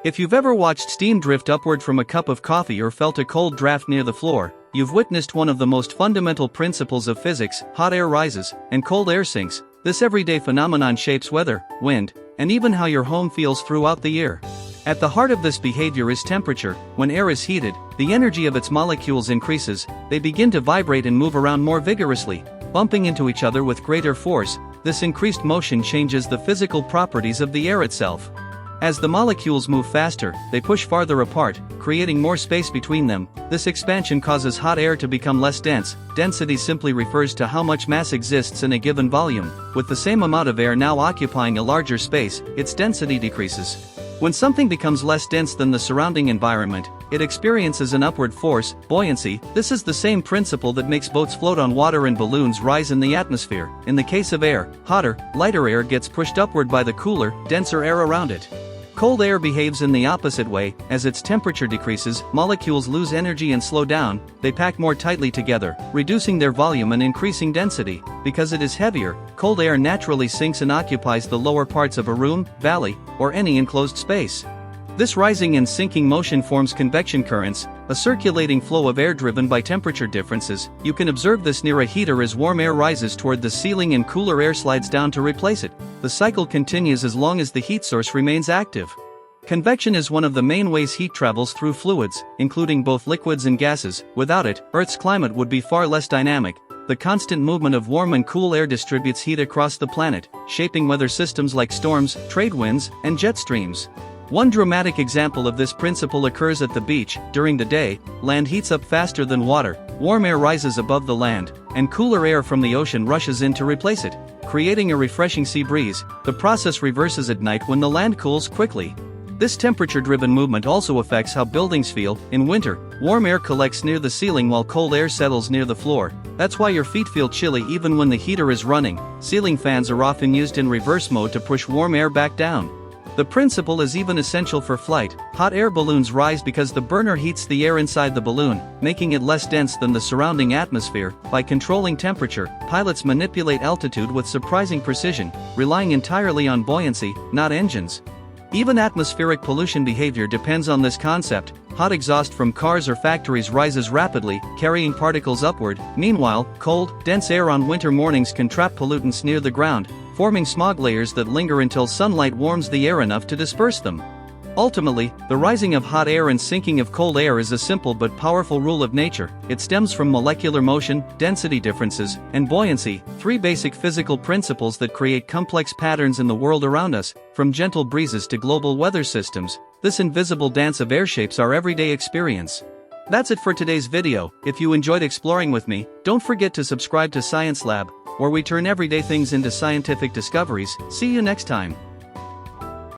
If you've ever watched steam drift upward from a cup of coffee or felt a cold draft near the floor, you've witnessed one of the most fundamental principles of physics: hot air rises and cold air sinks. This everyday phenomenon shapes weather, wind, and even how your home feels throughout the year. At the heart of this behavior is temperature. When air is heated, the energy of its molecules increases. They begin to vibrate and move around more vigorously, bumping into each other with greater force. This increased motion changes the physical properties of the air itself. As the molecules move faster, they push farther apart, creating more space between them. This expansion causes hot air to become less dense. Density simply refers to how much mass exists in a given volume. With the same amount of air now occupying a larger space, its density decreases. When something becomes less dense than the surrounding environment, it experiences an upward force, buoyancy. This is the same principle that makes boats float on water and balloons rise in the atmosphere. In the case of air, hotter, lighter air gets pushed upward by the cooler, denser air around it. Cold air behaves in the opposite way. As its temperature decreases, molecules lose energy and slow down. They pack more tightly together, reducing their volume and increasing density. Because it is heavier, cold air naturally sinks and occupies the lower parts of a room, valley, or any enclosed space. This rising and sinking motion forms convection currents, a circulating flow of air driven by temperature differences. You can observe this near a heater as warm air rises toward the ceiling and cooler air slides down to replace it. The cycle continues as long as the heat source remains active. Convection is one of the main ways heat travels through fluids, including both liquids and gases. Without it, Earth's climate would be far less dynamic. The constant movement of warm and cool air distributes heat across the planet, shaping weather systems like storms, trade winds, and jet streams. One dramatic example of this principle occurs at the beach. During the day, land heats up faster than water, warm air rises above the land, and cooler air from the ocean rushes in to replace it, creating a refreshing sea breeze. The process reverses at night when the land cools quickly. This temperature-driven movement also affects how buildings feel. In winter, warm air collects near the ceiling while cold air settles near the floor. That's why your feet feel chilly even when the heater is running. Ceiling fans are often used in reverse mode to push warm air back down. The principle is even essential for flight. Hot air balloons rise because the burner heats the air inside the balloon, making it less dense than the surrounding atmosphere. By controlling temperature, pilots manipulate altitude with surprising precision, relying entirely on buoyancy, not engines. Even atmospheric pollution behavior depends on this concept. Hot exhaust from cars or factories rises rapidly, carrying particles upward. Meanwhile, cold, dense air on winter mornings can trap pollutants near the ground, forming smog layers that linger until sunlight warms the air enough to disperse them. Ultimately, the rising of hot air and sinking of cold air is a simple but powerful rule of nature. It stems from molecular motion, density differences, and buoyancy, three basic physical principles that create complex patterns in the world around us. From gentle breezes to global weather systems, this invisible dance of air shapes our everyday experience. That's it for today's video. If you enjoyed exploring with me, don't forget to subscribe to Science Lab, where we turn everyday things into scientific discoveries. See you next time.